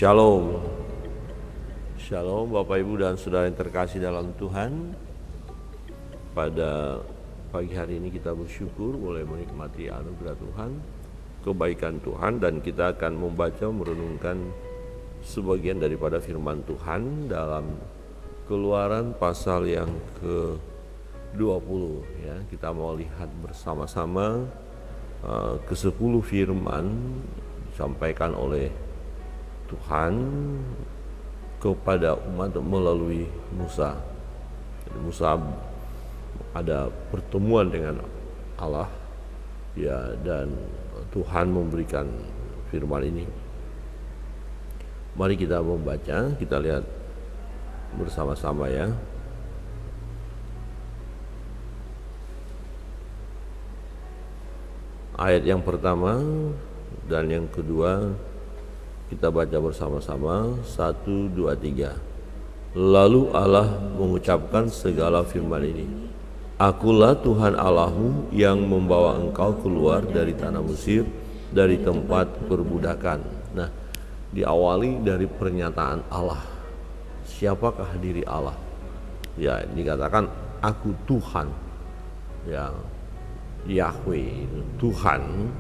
Shalom. Shalom Bapak Ibu dan Saudara yang terkasih dalam Tuhan. Pada pagi hari ini kita bersyukur boleh menikmati anugerah Tuhan, kebaikan Tuhan, dan kita akan membaca merenungkan sebagian daripada firman Tuhan dalam Keluaran pasal yang ke-20 ya. Kita mau lihat bersama-sama ke-10 firman disampaikan oleh Tuhan kepada umat melalui Musa. Jadi Musa ada pertemuan dengan Allah ya, dan Tuhan memberikan firman ini. Mari kita membaca, kita lihat bersama-sama ya. Ayat yang pertama dan yang kedua kita baca bersama-sama. 1, 2, 3. Lalu Allah mengucapkan segala firman ini. Akulah Tuhan Allahmu yang membawa engkau keluar dari tanah Mesir, dari tempat perbudakan. Nah, diawali dari pernyataan Allah. Siapakah diri Allah? Ya, dikatakan aku Tuhan. Ya, Yahweh, Tuhan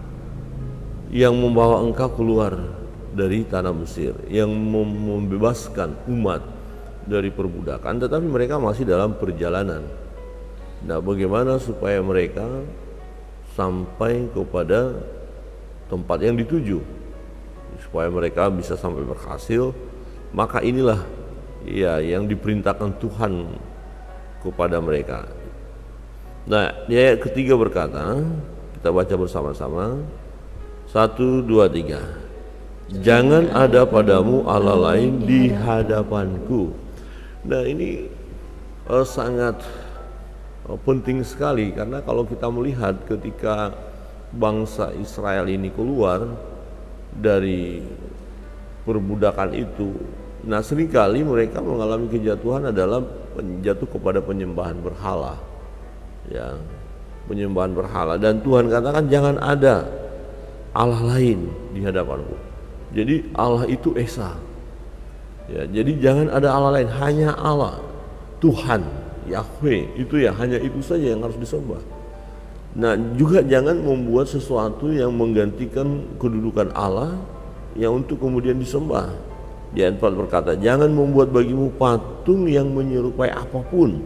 yang membawa engkau keluar dari tanah Mesir, yang membebaskan umat dari perbudakan, tetapi mereka masih dalam perjalanan. Nah, bagaimana supaya mereka sampai kepada tempat yang dituju, supaya mereka bisa sampai berhasil? Maka inilah ya yang diperintahkan Tuhan kepada mereka. Nah, di ayat ketiga berkata, kita baca bersama-sama. 1, 2, 3. Jangan ada padamu Allah lain di hadapanku. Nah, ini sangat penting sekali, karena kalau kita melihat ketika bangsa Israel ini keluar dari perbudakan itu, nah seringkali mereka mengalami kejatuhan adalah jatuh kepada penyembahan berhala. Ya, penyembahan berhala, dan Tuhan katakan jangan ada Allah lain di hadapanku. Jadi Allah itu Esa. Ya, jadi jangan ada Allah lain, hanya Allah, Tuhan, Yahweh, itu ya, hanya itu saja yang harus disembah. Nah, juga jangan membuat sesuatu yang menggantikan kedudukan Allah yang untuk kemudian disembah. Di ayat 4 berkata, jangan membuat bagimu patung yang menyerupai apapun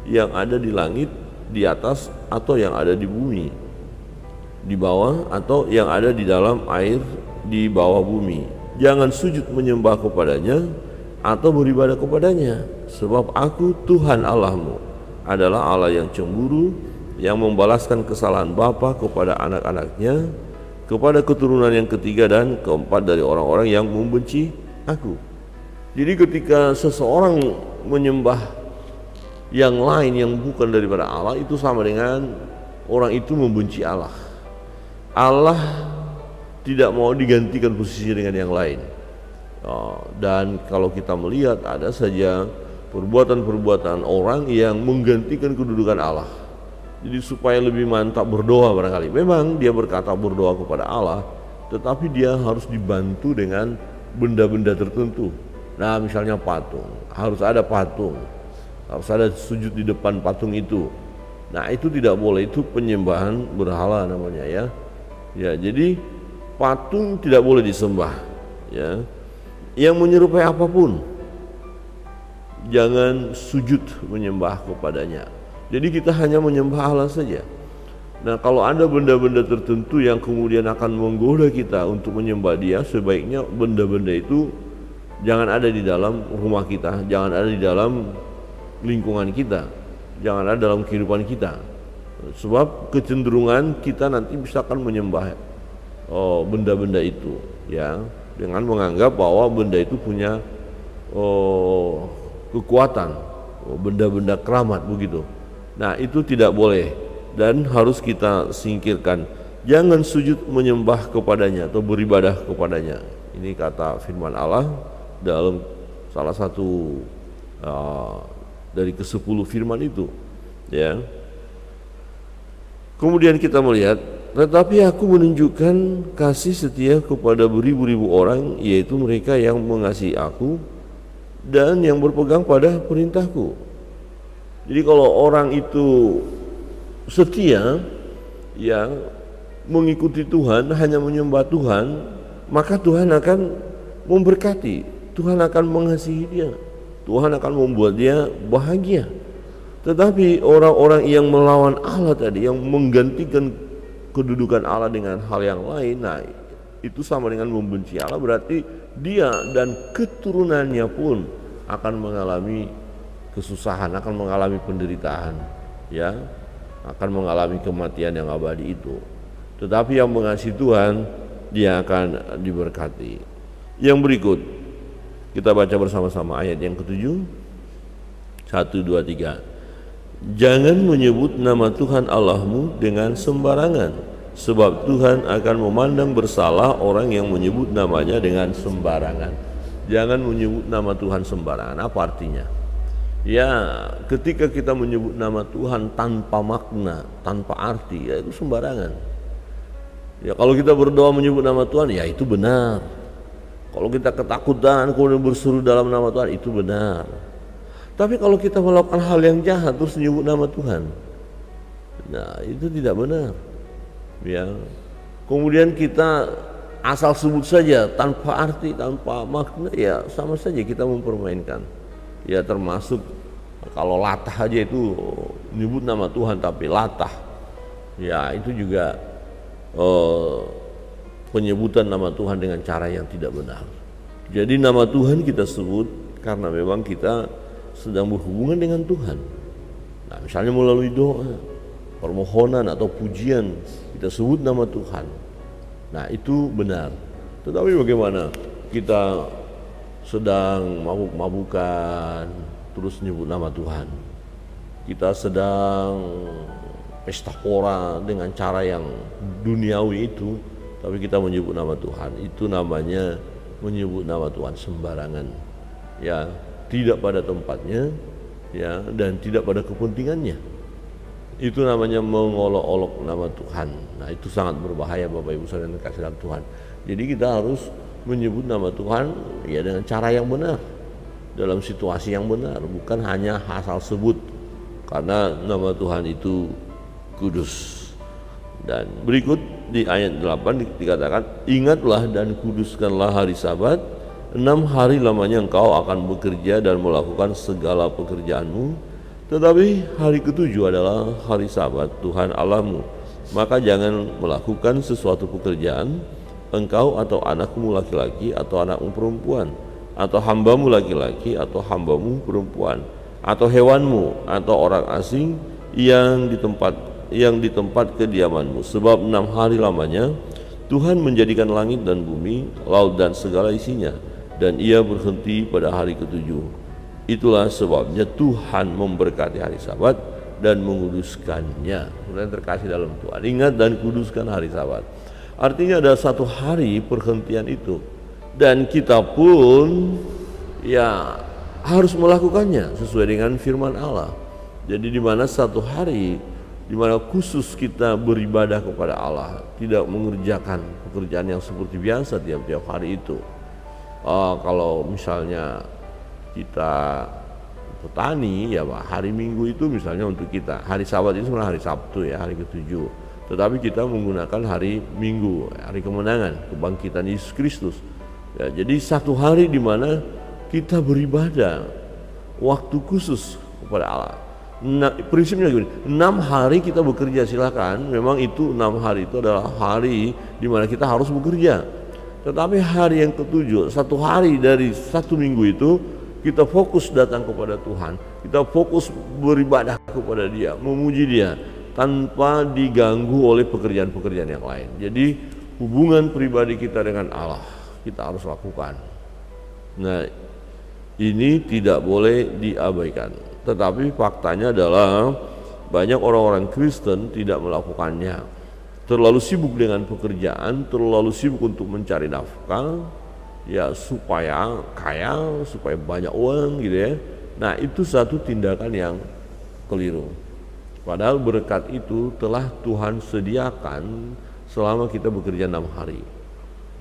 yang ada di langit, di atas, atau yang ada di bumi, di bawah, atau yang ada di dalam air di bawah bumi. Jangan sujud menyembah kepadanya atau beribadah kepadanya, sebab aku Tuhan Allahmu adalah Allah yang cemburu, yang membalaskan kesalahan bapa kepada anak-anaknya, kepada keturunan yang ketiga dan keempat dari orang-orang yang membenci aku. Jadi ketika seseorang menyembah yang lain yang bukan daripada Allah, itu sama dengan orang itu membenci Allah. Allah tidak mau digantikan posisinya dengan yang lain. Dan kalau kita melihat ada saja perbuatan-perbuatan orang yang menggantikan kedudukan Allah. Jadi supaya lebih mantap berdoa barangkali. Memang dia berkata berdoa kepada Allah, tetapi dia harus dibantu dengan benda-benda tertentu. Nah, misalnya patung, harus ada patung, harus ada sujud di depan patung itu. Nah, itu tidak boleh, itu penyembahan berhala namanya ya. Ya, jadi patung tidak boleh disembah ya. Yang menyerupai apapun jangan sujud menyembah kepadanya. Jadi kita hanya menyembah Allah saja. Nah, kalau ada benda-benda tertentu yang kemudian akan menggoda kita untuk menyembah dia, sebaiknya benda-benda itu jangan ada di dalam rumah kita, jangan ada di dalam lingkungan kita, jangan ada dalam kehidupan kita. Sebab kecenderungan kita nanti misalkan menyembah benda-benda itu ya, dengan menganggap bahwa benda itu punya kekuatan, benda-benda keramat begitu. Nah, itu tidak boleh dan harus kita singkirkan. Jangan sujud menyembah kepadanya atau beribadah kepadanya. Ini kata firman Allah dalam salah satu dari ke-10 firman itu ya. Kemudian kita melihat tetapi aku menunjukkan kasih setia kepada beribu-ribu orang, yaitu mereka yang mengasihi aku dan yang berpegang pada perintahku. Jadi kalau orang itu setia, ya, mengikuti Tuhan, hanya menyembah Tuhan, maka Tuhan akan memberkati, Tuhan akan mengasihi dia, Tuhan akan membuat dia bahagia. Tetapi orang-orang yang melawan Allah tadi, yang menggantikan kedudukan Allah dengan hal yang lain, nah itu sama dengan membenci Allah, berarti dia dan keturunannya pun akan mengalami kesusahan, akan mengalami penderitaan, ya, akan mengalami kematian yang abadi itu. Tetapi yang mengasihi Tuhan, dia akan diberkati. Yang berikut kita baca bersama-sama ayat yang ke-7. 1, 2, 3. Jangan menyebut nama Tuhan Allahmu dengan sembarangan, sebab Tuhan akan memandang bersalah orang yang menyebut namanya dengan sembarangan. Jangan menyebut nama Tuhan sembarangan. Apa artinya? Ya, ketika kita menyebut nama Tuhan tanpa makna, tanpa arti, ya itu sembarangan. Ya, kalau kita berdoa menyebut nama Tuhan, ya itu benar. Kalau kita ketakutan kemudian berseru dalam nama Tuhan, itu benar. Tapi kalau kita melakukan hal yang jahat terus menyebut nama Tuhan, nah itu tidak benar. Ya, kemudian kita asal sebut saja tanpa arti, tanpa makna, ya sama saja kita mempermainkan. Ya, termasuk kalau latah aja itu menyebut nama Tuhan tapi latah, ya itu juga penyebutan nama Tuhan dengan cara yang tidak benar. Jadi nama Tuhan kita sebut karena memang kita sedang berhubungan dengan Tuhan. Nah, misalnya melalui doa, permohonan atau pujian, kita sebut nama Tuhan. Nah, itu benar. Tetapi bagaimana kita sedang mabuk-mabukan terus nyebut nama Tuhan? Kita sedang pesta pora dengan cara yang duniawi itu, tapi kita menyebut nama Tuhan. Itu namanya menyebut nama Tuhan sembarangan. Ya, tidak pada tempatnya, ya, dan tidak pada kepentingannya. Itu namanya mengolok-olok nama Tuhan. Nah, itu sangat berbahaya Bapak Ibu Saudara yang dikasihi dalam Tuhan. Jadi kita harus menyebut nama Tuhan ya dengan cara yang benar, dalam situasi yang benar, bukan hanya asal sebut, karena nama Tuhan itu kudus. Dan berikut di ayat 8 dikatakan, ingatlah dan kuduskanlah hari Sabat, 6 hari lamanya engkau akan bekerja dan melakukan segala pekerjaanmu, tetapi hari ke-7 adalah hari Sabat Tuhan Allahmu. Maka jangan melakukan sesuatu pekerjaan, engkau atau anakmu laki-laki atau anakmu perempuan, atau hambamu laki-laki atau hambamu perempuan, atau hewanmu atau orang asing yang di tempat kediamanmu. Sebab 6 hari lamanya Tuhan menjadikan langit dan bumi, laut dan segala isinya, dan ia berhenti pada hari ke-7. Itulah sebabnya Tuhan memberkati hari Sabat dan menguduskannya. Yang terkasih dalam Tuhan, ingat dan kuduskan hari Sabat. Artinya ada satu hari perhentian itu, dan kita pun ya harus melakukannya sesuai dengan firman Allah. Jadi di mana satu hari di mana khusus kita beribadah kepada Allah, tidak mengerjakan pekerjaan yang seperti biasa tiap-tiap hari itu. Kalau misalnya kita petani, ya Pak, hari Minggu itu misalnya untuk kita, hari Sabat itu sebenarnya hari Sabtu ya, hari ke-7. Tetapi kita menggunakan hari Minggu, hari kemenangan, kebangkitan Yesus Kristus. Ya, jadi satu hari di mana kita beribadah, waktu khusus kepada Allah. Nah, prinsipnya gini, 6 hari kita bekerja, silakan. Memang itu 6 hari itu adalah hari di mana kita harus bekerja. Tetapi hari yang ke-7, satu hari dari satu minggu itu, kita fokus datang kepada Tuhan, kita fokus beribadah kepada Dia, memuji Dia tanpa diganggu oleh pekerjaan-pekerjaan yang lain. Jadi hubungan pribadi kita dengan Allah kita harus lakukan. Nah, ini tidak boleh diabaikan. Tetapi faktanya adalah banyak orang-orang Kristen tidak melakukannya. Terlalu sibuk dengan pekerjaan, terlalu sibuk untuk mencari nafkah, ya supaya kaya, supaya banyak uang gitu ya. Nah, itu satu tindakan yang keliru. Padahal berkat itu telah Tuhan sediakan selama kita bekerja 6 hari.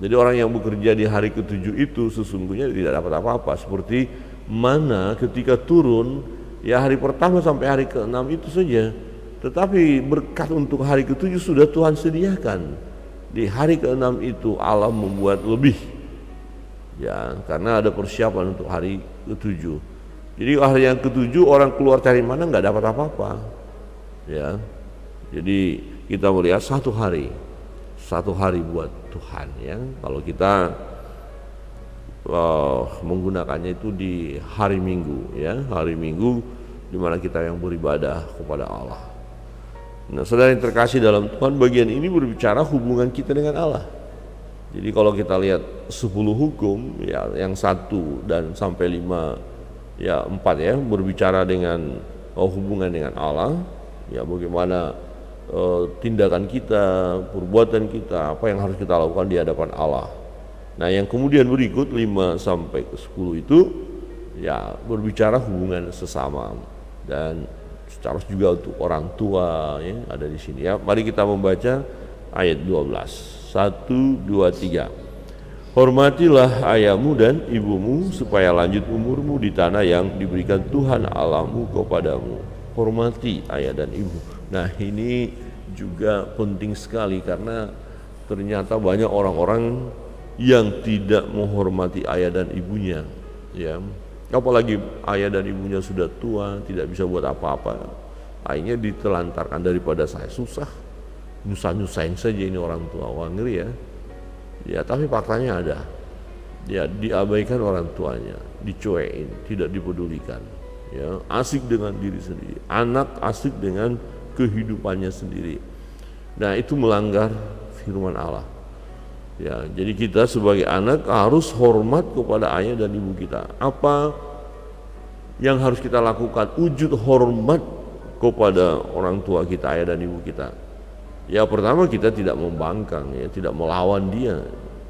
Jadi orang yang bekerja di hari ke-7 itu sesungguhnya tidak dapat apa-apa. Seperti mana ketika turun, ya hari pertama sampai hari ke-6 itu saja. Tetapi berkat untuk hari ke-7 sudah Tuhan sediakan. Di hari ke-6 itu Allah membuat lebih. Ya, karena ada persiapan untuk hari ke-7. Jadi hari yang ke-7 orang keluar cari mana nggak dapat apa-apa. Ya, jadi kita melihat satu hari buat Tuhan, ya. Kalau kita menggunakannya itu di hari Minggu, ya, hari Minggu di mana kita yang beribadah kepada Allah. Nah, saudara yang terkasih dalam Tuhan, bagian ini berbicara hubungan kita dengan Allah. Jadi kalau kita lihat 10 hukum, ya, yang 1 dan sampai 5, ya 4 ya, berbicara dengan hubungan dengan Allah. Ya, bagaimana tindakan kita, perbuatan kita, apa yang harus kita lakukan di hadapan Allah. Nah, yang kemudian berikut 5 sampai ke 10 itu ya berbicara hubungan sesama dan secara juga untuk orang tua, ya, ada di sini, ya. Mari kita membaca ayat 12. 1, 2, 3. Hormatilah ayahmu dan ibumu supaya lanjut umurmu di tanah yang diberikan Tuhan Allahmu kepadamu. Hormati ayah dan ibu. Nah, ini juga penting sekali karena ternyata banyak orang-orang yang tidak menghormati ayah dan ibunya, ya. Apalagi ayah dan ibunya sudah tua, tidak bisa buat apa-apa. Akhirnya ditelantarkan, daripada saya susah, nyusah-nyusahin saja ini orang tua. Wah, ngeri, ya. Ya, tapi faktanya ada. Ya, diabaikan orang tuanya, dicuekin, tidak dipedulikan. Ya, asik dengan diri sendiri, anak asik dengan kehidupannya sendiri. Nah, itu melanggar firman Allah. Ya, jadi kita sebagai anak harus hormat kepada ayah dan ibu kita. Apa yang harus kita lakukan? Wujud hormat kepada orang tua kita, ayah dan ibu kita. Ya, pertama kita tidak membangkang, ya, tidak melawan dia,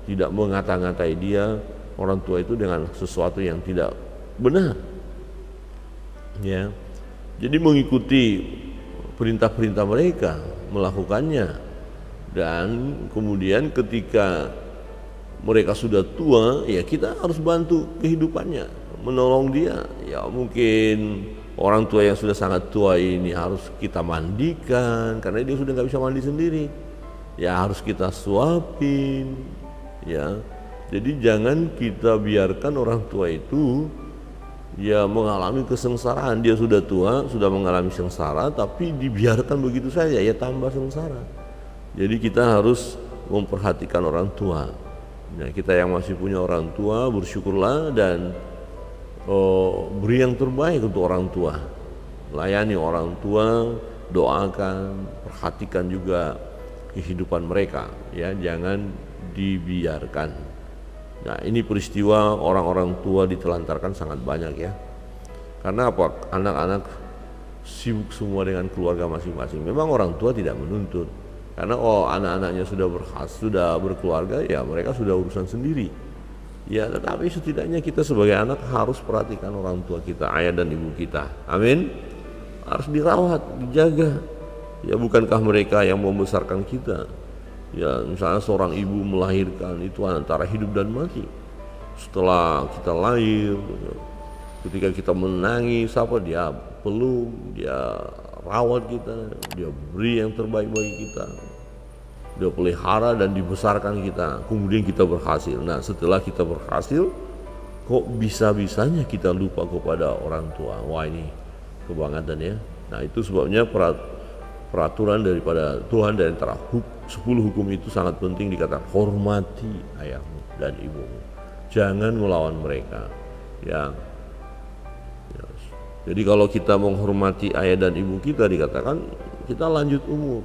tidak mengata-ngatai dia, orang tua itu dengan sesuatu yang tidak benar. Ya, jadi mengikuti perintah-perintah mereka, melakukannya, dan kemudian ketika mereka sudah tua, ya kita harus bantu kehidupannya, menolong dia. Ya, mungkin orang tua yang sudah sangat tua ini harus kita mandikan karena dia sudah nggak bisa mandi sendiri. Ya, harus kita suapin. Ya, jadi jangan kita biarkan orang tua itu ya mengalami kesengsaraan. Dia sudah tua, sudah mengalami sengsara, tapi dibiarkan begitu saja, ya tambah sengsara. Jadi kita harus memperhatikan orang tua. Nah, kita yang masih punya orang tua, bersyukurlah dan beri yang terbaik untuk orang tua. Layani orang tua, doakan, perhatikan juga kehidupan mereka, ya, jangan dibiarkan. Nah, ini peristiwa orang-orang tua ditelantarkan sangat banyak, ya. Karena apa? Anak-anak sibuk semua dengan keluarga masing-masing. Memang orang tua tidak menuntut. Karena anak-anaknya sudah berkeluarga, ya mereka sudah urusan sendiri. Ya, tetapi setidaknya kita sebagai anak harus perhatikan orang tua kita, ayah dan ibu kita. Amin. Harus dirawat, dijaga. Ya, bukankah mereka yang membesarkan kita? Ya, misalnya seorang ibu melahirkan itu antara hidup dan mati. Setelah kita lahir, ketika kita menangis, dia peluk, dia rawat kita, dia beri yang terbaik bagi kita, dia pelihara dan dibesarkan kita. Kemudian kita berhasil. Nah, setelah kita berhasil, kok bisa-bisanya kita lupa kepada orang tua? Wah, ini kebangetan, ya. Nah, itu sebabnya peraturan daripada Tuhan dari antara 10 hukum itu sangat penting, dikatakan hormati ayahmu dan ibumu, jangan melawan mereka, ya. Jadi kalau kita menghormati ayah dan ibu kita, dikatakan kita lanjut umur,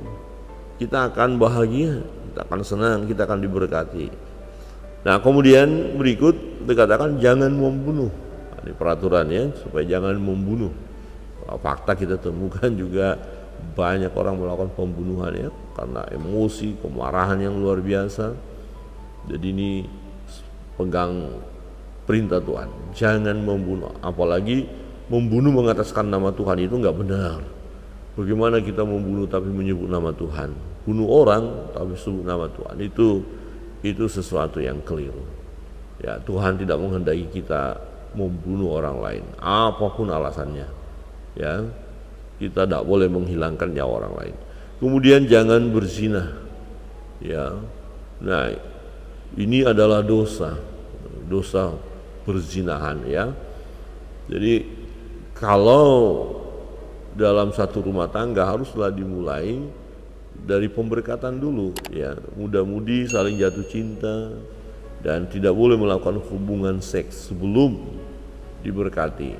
kita akan bahagia, kita akan senang, kita akan diberkati. Nah, kemudian berikut dikatakan jangan membunuh. Ini peraturannya supaya jangan membunuh. Fakta kita temukan juga banyak orang melakukan pembunuhan, ya, karena emosi, kemarahan yang luar biasa. Jadi ini pegang perintah Tuhan, jangan membunuh. Apalagi membunuh mengataskan nama Tuhan itu nggak benar. Bagaimana kita membunuh tapi menyebut nama Tuhan? Bunuh orang tapi sebut nama Tuhan, itu sesuatu yang keliru. Ya, Tuhan tidak menghendaki kita membunuh orang lain, apapun alasannya. Ya, kita tidak boleh menghilangkan nyawa orang lain. Kemudian jangan berzina. Ya, nah ini adalah dosa perzinahan. Ya, jadi kalau dalam satu rumah tangga haruslah dimulai dari pemberkatan dulu, ya, muda-mudi saling jatuh cinta dan tidak boleh melakukan hubungan seks sebelum diberkati.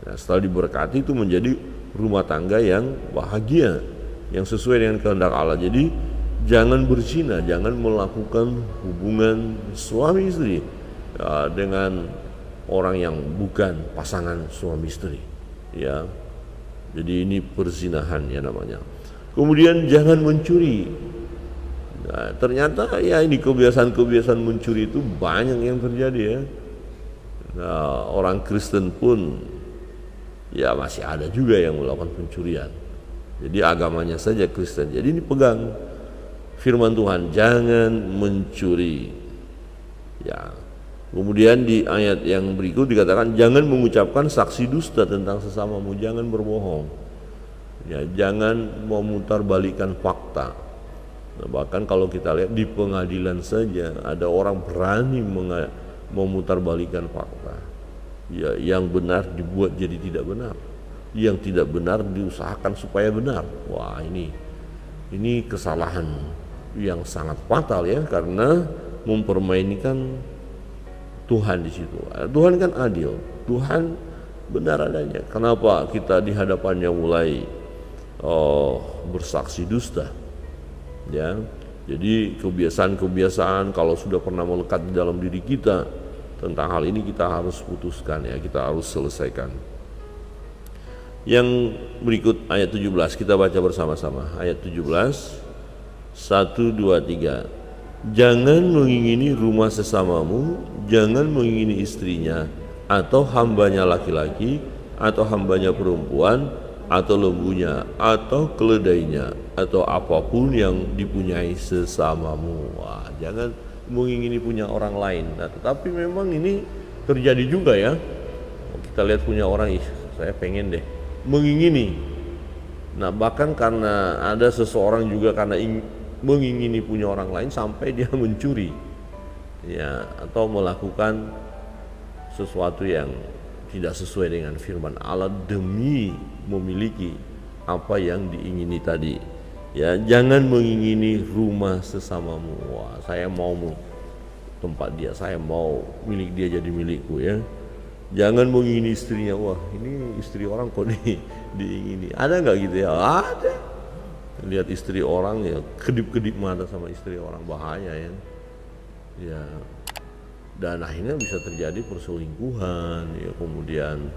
Nah, setelah diberkati itu menjadi rumah tangga yang bahagia, yang sesuai dengan kehendak Allah. Jadi jangan berzina, jangan melakukan hubungan suami istri dengan orang yang bukan pasangan suami istri. Ya, jadi ini perzinahan ya namanya. Kemudian jangan mencuri. Nah, ternyata ya ini kebiasaan mencuri itu banyak yang terjadi ya. Nah, orang Kristen pun ya masih ada juga yang melakukan pencurian. Jadi agamanya saja Kristen. Jadi ini pegang firman Tuhan, jangan mencuri. Ya. Kemudian di ayat yang berikut dikatakan jangan mengucapkan saksi dusta tentang sesamamu, jangan berbohong. Ya, jangan memutarbalikkan fakta. Nah, bahkan kalau kita lihat di pengadilan saja ada orang berani memutarbalikkan fakta. Ya, yang benar dibuat jadi tidak benar, yang tidak benar diusahakan supaya benar. Wah, ini kesalahan yang sangat fatal ya, karena mempermainkan Tuhan di situ. Tuhan kan adil, Tuhan benar adanya. Kenapa kita di hadapannya mulai bersaksi dusta? Ya, jadi kebiasaan kalau sudah pernah melekat di dalam diri kita tentang hal ini, kita harus putuskan ya, kita harus selesaikan. Yang berikut ayat 17 kita baca bersama-sama. Ayat 17, 1, 2, 3. Jangan mengingini rumah sesamamu, jangan mengingini istrinya, atau hambanya laki-laki, atau hambanya perempuan, atau lembunya, atau keledainya, atau apapun yang dipunyai sesamamu. Wah, jangan mengingini punya orang lain. Nah, tetapi memang ini terjadi juga ya. Kita lihat punya orang, saya pengen deh, mengingini. Nah, bahkan karena ada seseorang juga karena mengingini punya orang lain sampai dia mencuri, ya, atau melakukan sesuatu yang tidak sesuai dengan firman Allah demi memiliki apa yang diingini tadi. Ya, jangan mengingini rumah sesamamu. Wah, saya mau tempat dia, saya mau milik dia jadi milikku ya. Jangan mengingini istrinya. Wah, ini istri orang kok diingini. Ada nggak gitu ya? Ada. Lihat istri orang ya, kedip-kedip mata sama istri orang, bahaya ya. Ya, dan akhirnya bisa terjadi perselingkuhan ya, kemudian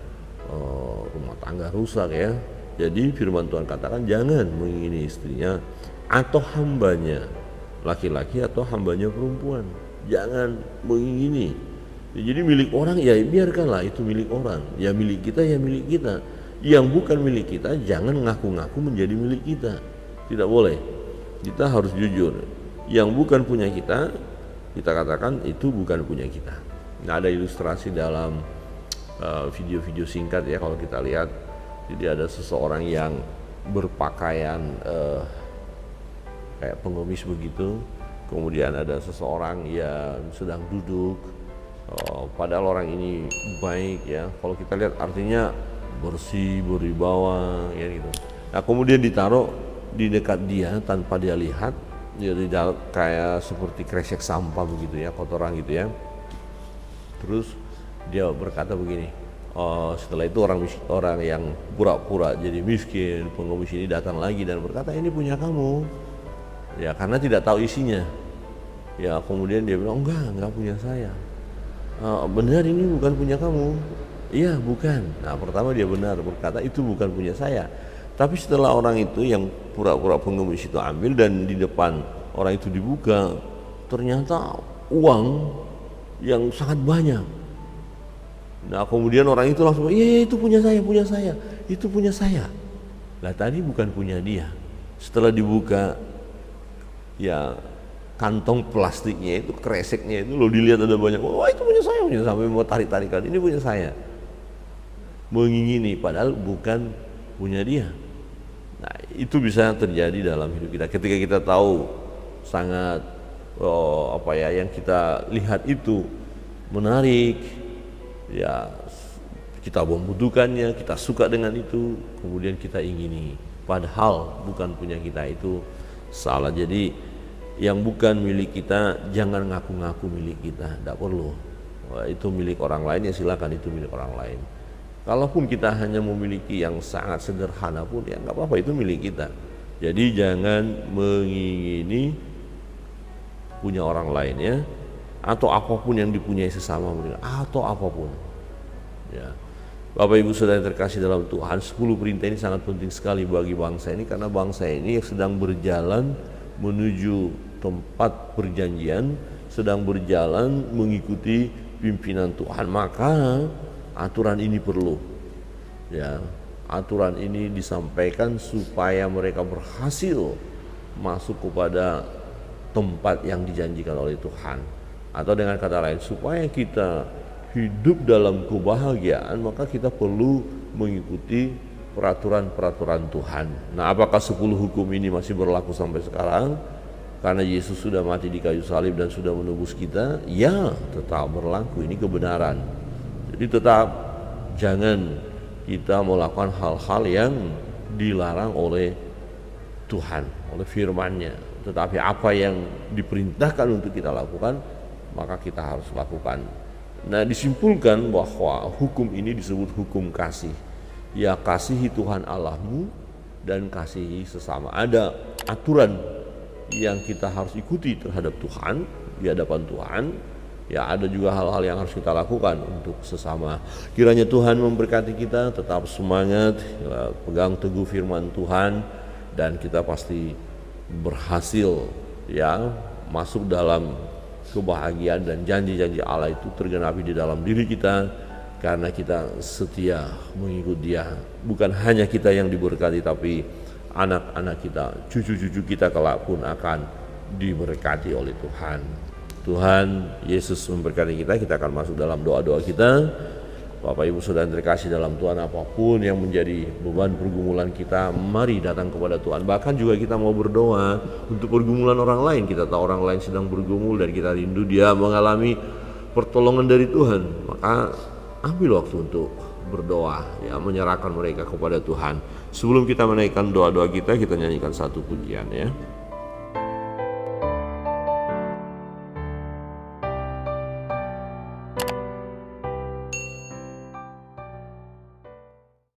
rumah tangga rusak ya. Jadi firman Tuhan katakan jangan mengingini istrinya atau hambanya laki-laki atau hambanya perempuan, jangan mengingini. Jadi milik orang ya biarkanlah itu milik orang, ya milik kita ya milik kita. Yang bukan milik kita jangan ngaku-ngaku menjadi milik kita. Tidak boleh. Kita harus jujur. Yang bukan punya kita, kita katakan itu bukan punya kita. Nah, ada ilustrasi dalam video-video singkat ya kalau kita lihat. Jadi ada seseorang yang berpakaian kayak pengemis begitu. Kemudian ada seseorang yang sedang duduk. Padahal orang ini baik ya. Kalau kita lihat artinya bersih, berwibawa ya gitu. Nah, kemudian ditaruh di dekat dia tanpa dia lihat, jadi kayak seperti kresek sampah begitu ya, kotoran gitu ya. Terus dia berkata begini, setelah itu orang yang pura-pura jadi miskin, pengemis ini datang lagi dan berkata ini punya kamu, ya karena tidak tahu isinya. Ya kemudian dia bilang enggak punya saya. Benar ini bukan punya kamu? Iya bukan. Nah pertama dia benar berkata itu bukan punya saya. Tapi setelah orang itu yang pura-pura pengemis itu ambil dan di depan orang itu dibuka, ternyata uang yang sangat banyak. Nah kemudian orang itu langsung, iya itu punya saya, itu punya saya. Lah tadi bukan punya dia. Setelah dibuka ya kantong plastiknya itu, kreseknya itu, lo dilihat ada banyak, wah itu punya saya, sampai mau tarik-tarikan, ini punya saya, mengingini padahal bukan punya dia. Nah itu bisa terjadi dalam hidup kita ketika kita tahu sangat yang kita lihat itu menarik, ya kita membutuhkannya, kita suka dengan itu, kemudian kita ingini padahal bukan punya kita, itu salah. Jadi yang bukan milik kita jangan ngaku-ngaku milik kita, tidak perlu. Itu milik orang lain, ya silakan, itu milik orang lain. Kalaupun kita hanya memiliki yang sangat sederhana pun ya nggak apa-apa, itu milik kita. Jadi jangan mengingini punya orang lain ya, atau apapun yang dipunyai sesama mereka, atau apapun ya. Bapak Ibu Saudara yang terkasih dalam Tuhan, 10 perintah ini sangat penting sekali bagi bangsa ini, karena bangsa ini sedang berjalan menuju tempat perjanjian, sedang berjalan mengikuti pimpinan Tuhan. Maka aturan ini perlu ya, aturan ini disampaikan supaya mereka berhasil masuk kepada tempat yang dijanjikan oleh Tuhan, atau dengan kata lain supaya kita hidup dalam kebahagiaan, maka kita perlu mengikuti peraturan-peraturan Tuhan. Nah, apakah 10 hukum ini masih berlaku sampai sekarang? Karena Yesus sudah mati di kayu salib dan sudah menebus kita, ya tetap berlaku, ini kebenaran. Jadi tetap jangan kita melakukan hal-hal yang dilarang oleh Tuhan, oleh firman-Nya. Tetapi apa yang diperintahkan untuk kita lakukan, maka kita harus lakukan. Nah, disimpulkan bahwa hukum ini disebut hukum kasih. Ya, kasihi Tuhan Allahmu dan kasihi sesama. Ada aturan yang kita harus ikuti terhadap Tuhan, di hadapan Tuhan. Ya, ada juga hal-hal yang harus kita lakukan untuk sesama. Kiranya Tuhan memberkati kita, tetap semangat, ya, pegang teguh firman Tuhan, dan kita pasti berhasil ya masuk dalam kebahagiaan, dan janji-janji Allah itu tergenapi di dalam diri kita karena kita setia mengikut Dia. Bukan hanya kita yang diberkati, tapi anak-anak kita, cucu-cucu kita kelak pun akan diberkati oleh Tuhan. Tuhan Yesus memberkati kita. Kita akan masuk dalam doa-doa kita. Bapak Ibu Saudara yang terkasih dalam Tuhan, apapun yang menjadi beban pergumulan kita, mari datang kepada Tuhan. Bahkan juga kita mau berdoa untuk pergumulan orang lain. Kita tahu orang lain sedang bergumul dan kita rindu dia mengalami pertolongan dari Tuhan. Maka ambil waktu untuk berdoa, ya, menyerahkan mereka kepada Tuhan. Sebelum kita menaikkan doa-doa kita nyanyikan satu pujian ya.